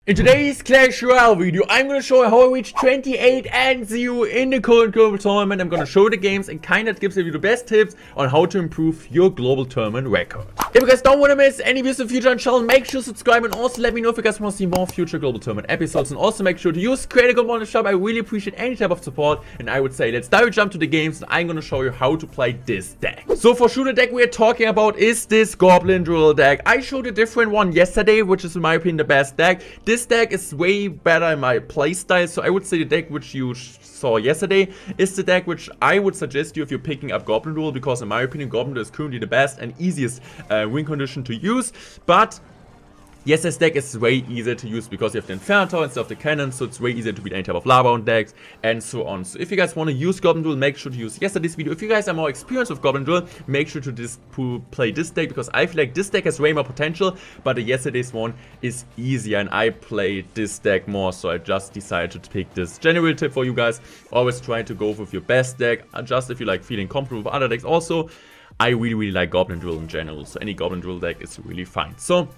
In today's Clash Royale video, I'm going to show you how I reached 28-0 in the current global tournament. I'm going to show you the games and kind of gives you the best tips on how to improve your global tournament record. If you guys don't want to miss any videos in the future on the channel, make sure to subscribe and also let me know if you guys want to see more future global tournament episodes. And also make sure to use create a good one in the shop. I really appreciate any type of support. And I would say let's jump to the games and I'm going to show you how to play this deck. So for sure the deck we're talking about is this Goblin Drill deck. I showed a different one yesterday, which is in my opinion the best deck. This deck is way better in my playstyle, so I would say the deck which you saw yesterday is the deck which I would suggest you if you're picking up Goblin Duel, because in my opinion Goblin Duel is currently the best and easiest win condition to use. But yes, this deck is way easier to use because you have the Inferno Tower instead of the cannon, so it's way easier to beat any type of lava on decks and so on. So if you guys want to use Goblin Duel, make sure to use yesterday's video. If you guys are more experienced with Goblin Duel, make sure to play this deck, because I feel like this deck has way more potential, but the yesterday's one is easier and I played this deck more, so I just decided to pick this general tip for you guys. Always try to go with your best deck, just if you like feeling comfortable with other decks. Also, I really like Goblin Duel in general, so any Goblin Duel deck is really fine. So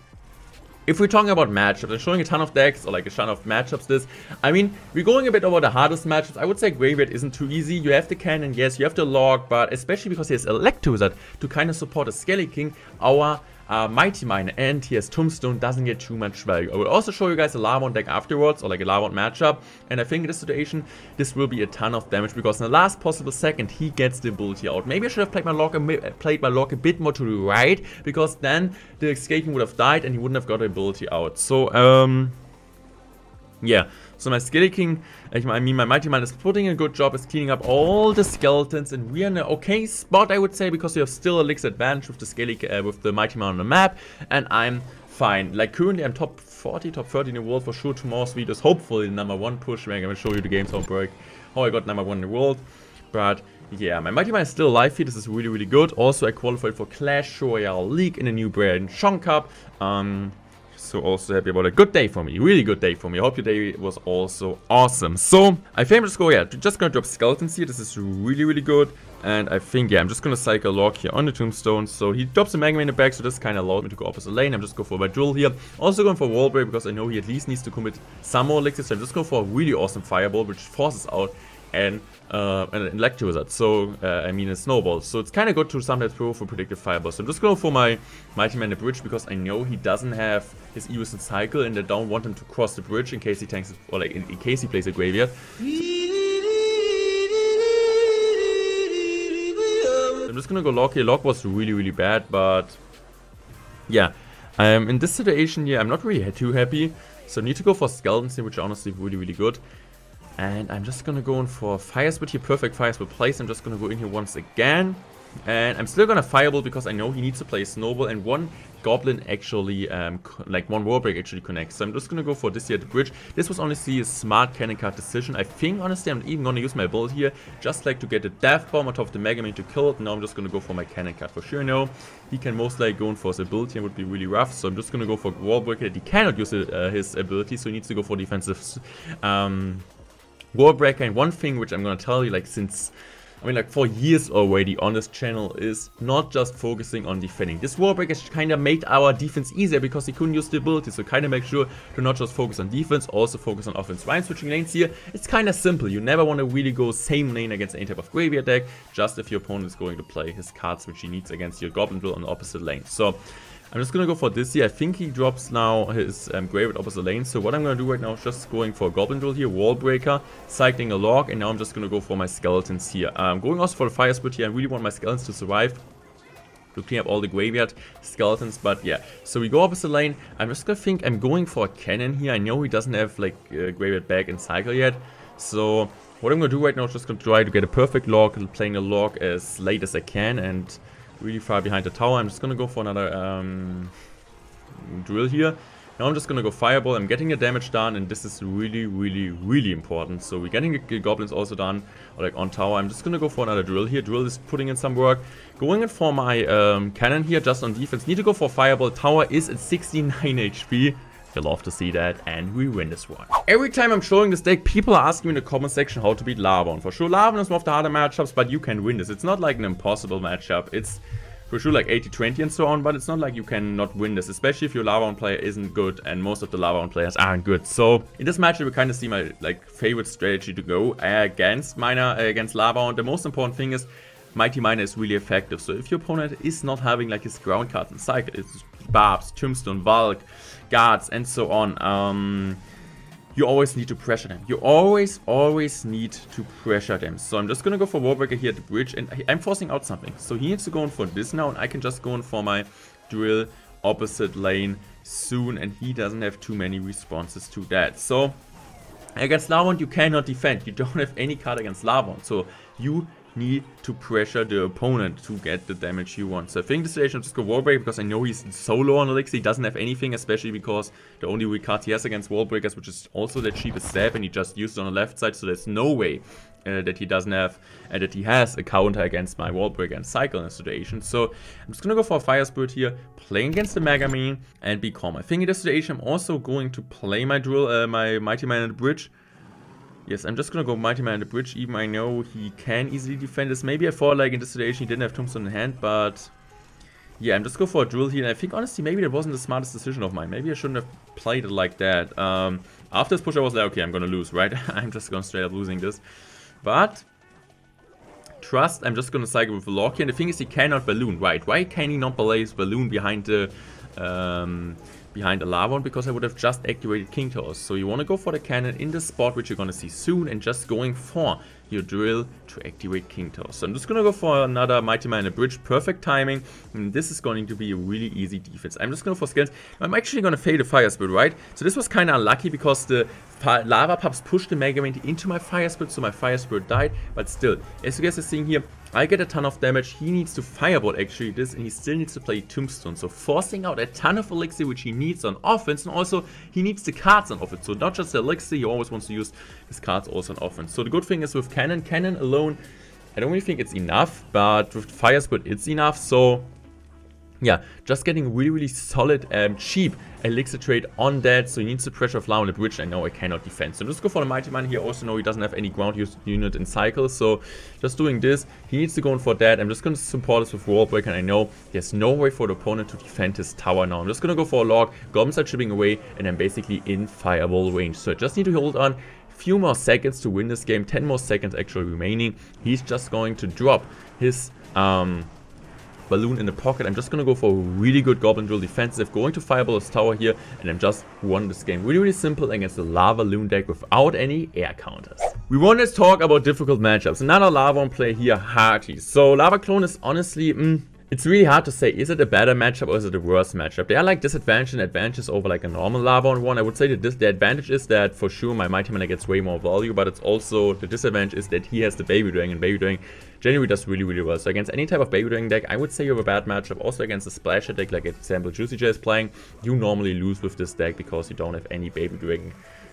if we're talking about matchups, I'm showing a ton of decks, or like a ton of matchups I mean, we're going a bit over the hardest matchups. I would say Graveyard isn't too easy. You have the cannon, yes, you have the log, but especially because he has Electro-Wizard to kind of support a Skelly King, our Mighty Mine, and he has Tombstone, doesn't get too much value. I will also show you guys a Lavon deck afterwards, or like a Lavon matchup, and I think in this situation, this will be a ton of damage, because in the last possible second, he gets the ability out. Maybe I should have played my log a bit more to the right, because then the Skelly King would have died, and he wouldn't have got the ability out. So, yeah, so my Skelly King, I mean my Mighty Mine is putting a good job, is cleaning up all the skeletons, and we're in an okay spot, I would say, because you have still Elixir advantage with the with the Mighty Mine on the map, and I'm fine. Like currently I'm top 40, top 30 in the world for sure. Tomorrow's video is hopefully the #1 push, where I'm going to show you the games how I got #1 in the world. But yeah, my Mighty Mine is still alive here. This is really good. Also I qualified for Clash Royale League in the new brand Shong Cup. So also happy about a good day for me, really good day for me. I hope your day was also awesome. So I think I'm just gonna drop skeletons here. This is really good, and I think I'm just gonna cycle log here on the tombstone. So he drops a Mega Man in the back, so this kind of allowed me to go opposite lane. I'm just going for my drill here. Also going for wall break, because I know he at least needs to commit some more elixirs. So I'm just going for a really awesome fireball, which forces out an Electro Wizard, so I mean a snowball. So it's kind of good to sometimes go for predictive fireball. So I'm just going for my Mighty Man the bridge, because I know he doesn't have his Evolution cycle, and I don't want him to cross the bridge in case he tanks, or like in case he plays a graveyard. I'm just gonna go log here. Log was really bad, but yeah, in this situation here I'm not really too happy. So I need to go for skeletons here, which are honestly really good. And I'm just gonna go in for Fire Spit here, perfect Fire Spit place. I'm just gonna go in here once again. And I'm still gonna Fireball, because I know he needs to play Snowball, and one Goblin actually, like one Wall Break actually connects. So I'm just gonna go for this here at the bridge. This was honestly a smart cannon card decision. I think honestly I'm even gonna use my ability here, just like to get the Death Bomb on top of the Mega Man to kill it. Now I'm just gonna go for my cannon card for sure. No, he can most likely go in for his ability and would be really rough. So I'm just gonna go for Wall Break. He cannot use his ability, so he needs to go for defensive Wall Breaker. And one thing which I'm gonna tell you, like since I mean like for years already on this channel, is not just focusing on defending. This Wall Breaker kind of made our defense easier, because he couldn't use the ability. So kind of make sure to not just focus on defense, also focus on offense. While switching lanes here, it's kind of simple. You never want to really go same lane against any type of graveyard deck, just if your opponent is going to play his cards which he needs against your Goblin Drill on the opposite lane. So I'm just gonna go for this here. I think he drops now his graveyard opposite lane. So what I'm gonna do right now is just going for a Goblin Drill here, Wall Breaker, cycling a log, and now I'm just gonna go for my skeletons here. Going also for the Fire Spit here. I really want my skeletons to survive, to clean up all the graveyard skeletons. But yeah, so we go opposite lane. I'm just gonna think I'm going for a cannon here. I know he doesn't have like graveyard back and cycle yet. So what I'm gonna do right now is just gonna try to get a perfect log, playing a log as late as I can, and really far behind the tower. I'm just gonna go for another drill here. Now I'm just gonna go Fireball. I'm getting the damage done, and this is really important. So we're getting the goblins also done, or like on tower. I'm just gonna go for another drill here. Drill is putting in some work. Going in for my cannon here, just on defense. Need to go for Fireball. Tower is at 69 HP. You love to see that, and we win this one. Every time I'm showing this deck, people are asking me in the comment section how to beat Lavon. For sure, Lavon is one of the harder matchups, but you can win this. It's not like an impossible matchup. It's for sure like 80-20 and so on, but it's not like you cannot win this, especially if your Lava player isn't good, and most of the Lava players aren't good. So in this match, we kind of see my like favorite strategy to go against Lava. The most important thing is Mighty Miner is really effective. So if your opponent is not having like his ground cards in cycle, it's Barbs, Tombstone, Valk, Guards, and so on. You always need to pressure them. You always need to pressure them. So I'm just gonna go for Wallbreaker here at the bridge, and I'm forcing out something. So he needs to go in for this now, and I can just go in for my drill opposite lane soon, and he doesn't have too many responses to that. So against Lavon, you cannot defend. You don't have any card against Lavon. So you need to pressure the opponent to get the damage you want. So I think the situation, I'll just go Wallbreaker because I know he's so low on Elixir, he doesn't have anything, especially because the only weak card he has against Wallbreakers, which is also the cheapest stab, and he just used it on the left side, so there's no way that he doesn't have, that he has a counter against my Wallbreaker and cycle in this situation. So I'm just gonna go for a Fire Spirit here, playing against the Megamine, and be calm. I think in this situation I'm also going to play my drill, my Mighty Man at the bridge. Yes, I'm just gonna go Mighty Man at the bridge, even I know he can easily defend this. Maybe I thought like in this situation he didn't have Tombstone in hand, but yeah, I'm just going for a drill here, and I think honestly maybe that wasn't the smartest decision of mine. Maybe I shouldn't have played it like that. After this push I was like, okay, I'm gonna lose, right? I'm just gonna straight up losing this. But trust, I'm just gonna cycle with a lock here, and the thing is he cannot balloon, right? Why can he not place balloon behind the Lavon? Because I would have just activated King Towers. So you want to go for the cannon in the spot which you're going to see soon, and just going for your drill to activate King Towers. So I'm just going to go for another Mighty Miner bridge. Perfect timing. And this is going to be a really easy defense. I'm just going for skills. I'm actually going to fade the Fire Spirit, right? So this was kind of unlucky because the Lava Pups pushed the Mega Man into my Fire Spirit, so my Fire Spirit died. But still, as you guys are seeing here, I get a ton of damage. He needs to Firebolt actually this, and he still needs to play Tombstone. So forcing out a ton of Elixir, which he needs on offense, and also he needs the cards on offense. So not just the Elixir, he always wants to use his cards also on offense. So the good thing is with Cannon alone, I don't really think it's enough, but with Fire Spirit it's enough. So yeah, just getting really solid cheap Elixir trade on that. So he needs the pressure of Lao on the bridge. I know I cannot defend, so just go for the Mighty Man here. Also know he doesn't have any ground use unit in cycle, so just doing this, he needs to go in for that. I'm just going to support this with Wallbreaker, and I know there's no way for the opponent to defend his tower now. I'm just going to go for a log, goblins are chipping away, and I'm basically in fireball range. So I just need to hold on few more seconds to win this game, 10 more seconds actually remaining. He's just going to drop his balloon in the pocket. I'm just gonna go for a really good Goblin Drill defensive, going to Fireball his tower here, and I'm just won this game. Really simple against the Lava Loon deck without any air counters. We want to talk about difficult matchups. Another Lava play here, Hearty. So Lava Clone is honestly, it's really hard to say, is it a better matchup or is it a worse matchup? There are like disadvantages and advantages over like a normal Lava one. I would say that the advantage is that for sure my Mighty Miner gets way more value, but it's also, the disadvantage is that he has the Baby Dragon, and Baby Dragon generally does really well. So against any type of Baby Dragon deck, I would say you have a bad matchup. Also against a Splasher deck, like example Juicy J is playing, you normally lose with this deck because you don't have any Baby Dragon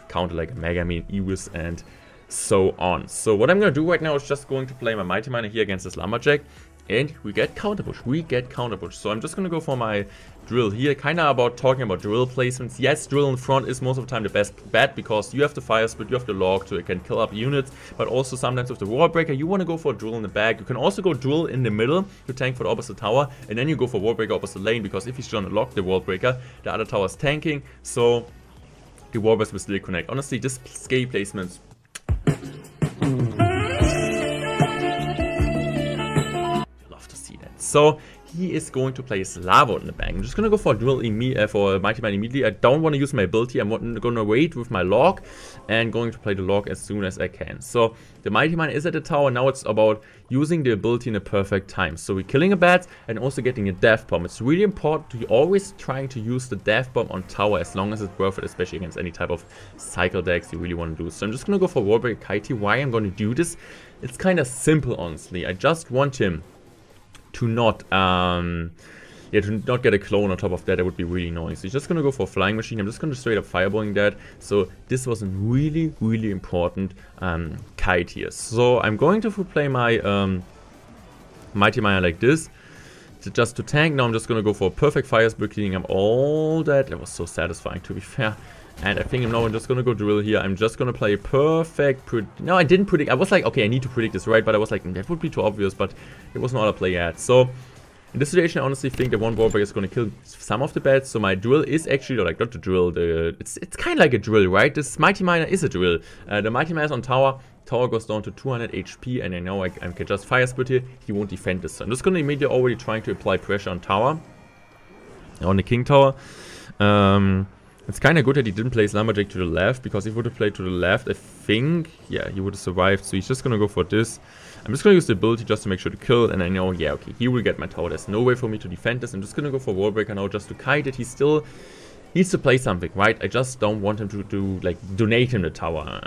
counter like Megamine, Ewis, and so on. So what I'm going to do right now is just going to play my Mighty Miner here against this Lumberjack, and we get counterpush. So I'm just going to go for my drill here, kind of about talking about drill placements. Yes, drill in front is most of the time the best bet because you have the Fire Spirit, you have the log, so it can kill up units, but also sometimes with the Wallbreaker you want to go for a drill in the back. You can also go drill in the middle to tank for the opposite tower, and then you go for Wallbreaker opposite lane, because if he's trying to lock the Wallbreaker, the other tower is tanking, so the Wallbreakers will still connect. Honestly, this scale placements, so he is going to play his Lava in the bank. I'm just going to go for a drill for Mighty Man immediately. I don't want to use my ability. I'm going to wait with my log and going to play the log as soon as I can. So the Mighty Man is at the tower. Now it's about using the ability in the perfect time. So we're killing a bat and also getting a Death Bomb. It's really important to always trying to use the Death Bomb on tower as long as it's worth it, especially against any type of cycle decks you really want to do. So I'm just going to go for Wallbreaker Kaiti. Why I'm going to do this? It's kind of simple, honestly. I just want him to not get a clone on top of that. That would be really annoying. So he's just gonna go for a Flying Machine. I'm just gonna straight up fireballing that. So this was a really important kite here. So I'm going to play my Mighty Miner like this, just to tank. Now I'm just gonna go for a perfect Fire Spirit, cleaning up all that. That was so satisfying, to be fair. And I think now I'm just gonna go drill here. I'm just gonna play perfect. No, I didn't predict. I was like, okay, I need to predict this, right? But I was like, that would be too obvious, but it was not a play yet. So In this situation, I honestly think that one Warbreaker is going to kill some of the bats, so my drill is actually, or like not the drill, it's kind of like a drill, right? This Mighty Miner is a drill. The Mighty Miner is on tower. Tower goes down to 200 HP, and I know I can just fire split here. He won't defend this. So I'm just going to immediately already trying to apply pressure on tower. On the King Tower. It's kind of good that he didn't place Lumberjack to the left, because if he would have played to the left, I think, yeah, he would have survived. So he's just going to go for this. I'm just going to use the ability just to make sure to kill, and I know, yeah, okay, he will get my tower. There's no way for me to defend this. I'm just going to go for Warbreaker now just to kite it. He still needs to play something, right? I just don't want him to like, donate him the tower.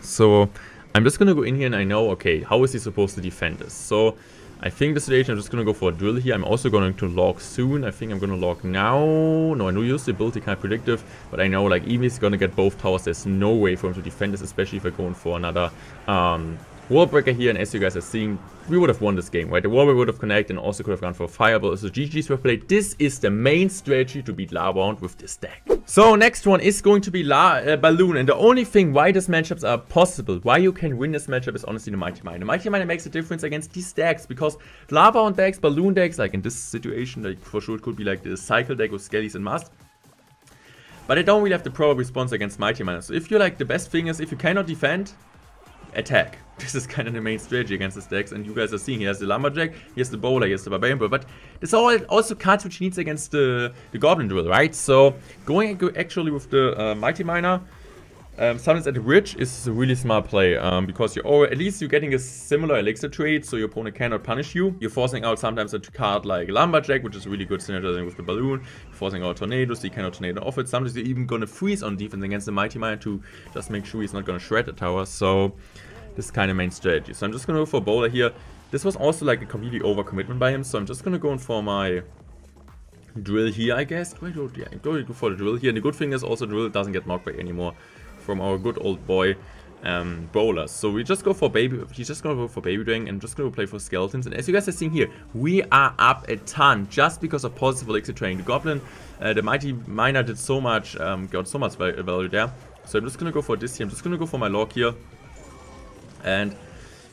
So I'm just going to go in here, and I know, okay, how is he supposed to defend this? So I think the situation, I'm just going to go for a drill here. I'm also going to log soon. I think I'm going to log now. No, I know use the ability kind of predictive, but I know like even if he's going to get both towers, there's no way for him to defend this, especially if we're going for another Warbreaker here. And as you guys are seeing, we would have won this game, right? The Warbreaker would have connected and also could have gone for a Fireball. So GG's were played. This is the main strategy to beat Lava with this deck. So next one is going to be Balloon. And the only thing why these matchups are possible, why you can win this matchup, is honestly the Mighty Miner. The Mighty Miner makes a difference against these decks, because Lava on decks, Balloon decks, like in this situation, like for sure it could be like the Cycle deck with Skellies and Must. But they don't really have the proper response against Mighty Miner. So if you're like, the best thing is, if you cannot defend, attack. This is kind of the main strategy against this decks, and you guys are seeing he has the Lumberjack, he has the Bowler, he has the Barbarian Bowler, but this are also cards which he needs against the Goblin Drill, right? So going actually with the Mighty Miner, Summons at the Ridge is a really smart play, because at least you're getting a similar elixir trade, so your opponent cannot punish you. You're forcing out sometimes a card like Lumberjack, which is really good synergizing with the Balloon. You're forcing out Tornado, so you cannot Tornado off it. Sometimes you're even gonna freeze on defense against the Mighty Miner to just make sure he's not gonna shred the tower. So this is kind of main strategy. So I'm just gonna go for Bowler here. This was also like a completely overcommitment by him, so I'm just gonna go in for my drill here, I guess. Yeah, I'm going to go for the drill here. And the good thing is also drill doesn't get knockback anymore from our good old boy Bowler. So we just go for he's just gonna go for Baby Dragon and just gonna play for Skeletons. And as you guys are seeing here, we are up a ton just because of positive elixir trading. The Goblin, the Mighty Miner did so much, got so much value there. So I'm just gonna go for this here. I'm just gonna go for my Log here. And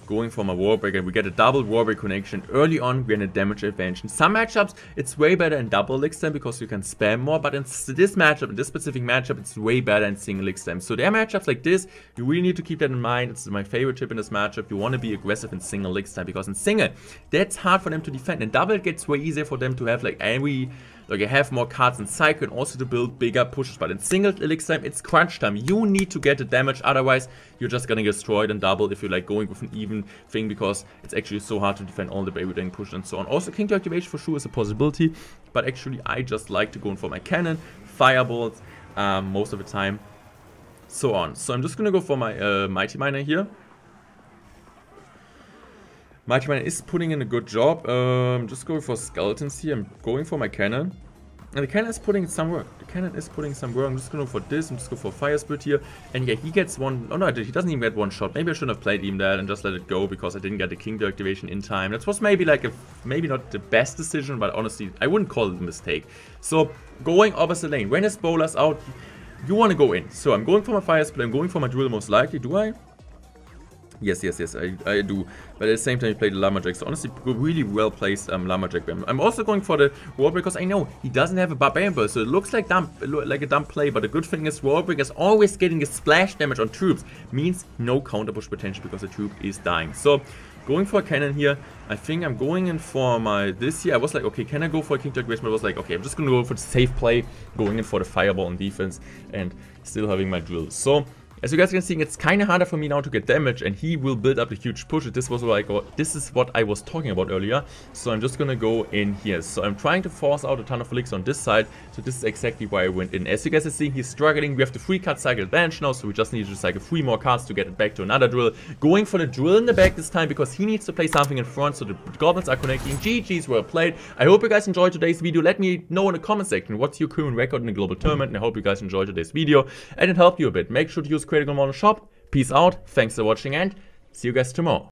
going for my Warbreaker, we get a double Warbreaker connection. Early on, we're in a damage advantage. In some matchups, it's way better in double elixir because you can spam more, but in this matchup, in this specific matchup, it's way better in single elixir. So there are matchups like this, you really need to keep that in mind. It's my favorite tip in this matchup. You want to be aggressive in single elixir, because in single, that's hard for them to defend. In double, it gets way easier for them to have like have more cards in cycle and also to build bigger pushes. But in single elixir time, it's crunch time. You need to get the damage, otherwise you're just gonna get destroyed in double if you're like going with an even thing, because it's actually so hard to defend all the Baby Dragon pushes and so on. Also, King to activation for sure is a possibility, but actually I just like to go in for my cannon, fireballs most of the time, so on. So I'm just gonna go for my Mighty Miner here. Mighty Miner is putting in a good job. I'm just going for Skeletons here. I'm going for my cannon. And the cannon is putting in some work. The cannon is putting some work. I'm just going for this. I'm just going for Fire Spirit here. And yeah, he gets one. Oh no, he doesn't even get one shot. Maybe I shouldn't have played even that and just let it go, because I didn't get the King activation in time. That was maybe like maybe not the best decision, but honestly, I wouldn't call it a mistake. So going opposite lane. When his Bowler's out, you want to go in. So I'm going for my Fire Spirit. I'm going for my Drill most likely. Do I? Yes, I do. But at the same time, he played the Lumberjack. So honestly, really well placed Lumberjack. I'm also going for the Warbreaker because I know he doesn't have a Barbarian Burst. So it looks like a dumb play. But the good thing is Warbreaker is always getting a splash damage on troops. Means no counter push potential because the troop is dying. So going for a cannon here. I think I'm going in for my this here. I was like, okay, can I go for a King Activation? But I was like, okay, I'm just going to go for the safe play. Going in for the Fireball on defense and still having my drills. So as you guys can see, it's kind of harder for me now to get damage, and he will build up a huge push. This is what I was talking about earlier. So I'm just gonna go in here. So I'm trying to force out a ton of elixir on this side. So this is exactly why I went in. As you guys are seeing, he's struggling. We have the 3-card cycle advantage now, so we just need to cycle 3 more cards to get it back to another drill. Going for the drill in the back this time because he needs to play something in front, so the goblins are connecting. GG's were played. I hope you guys enjoyed today's video. Let me know in the comment section what's your current record in the global tournament, and I hope you guys enjoyed today's video and it helped you a bit. Make sure to use Critical Model Shop. Peace out, thanks for watching, and see you guys tomorrow.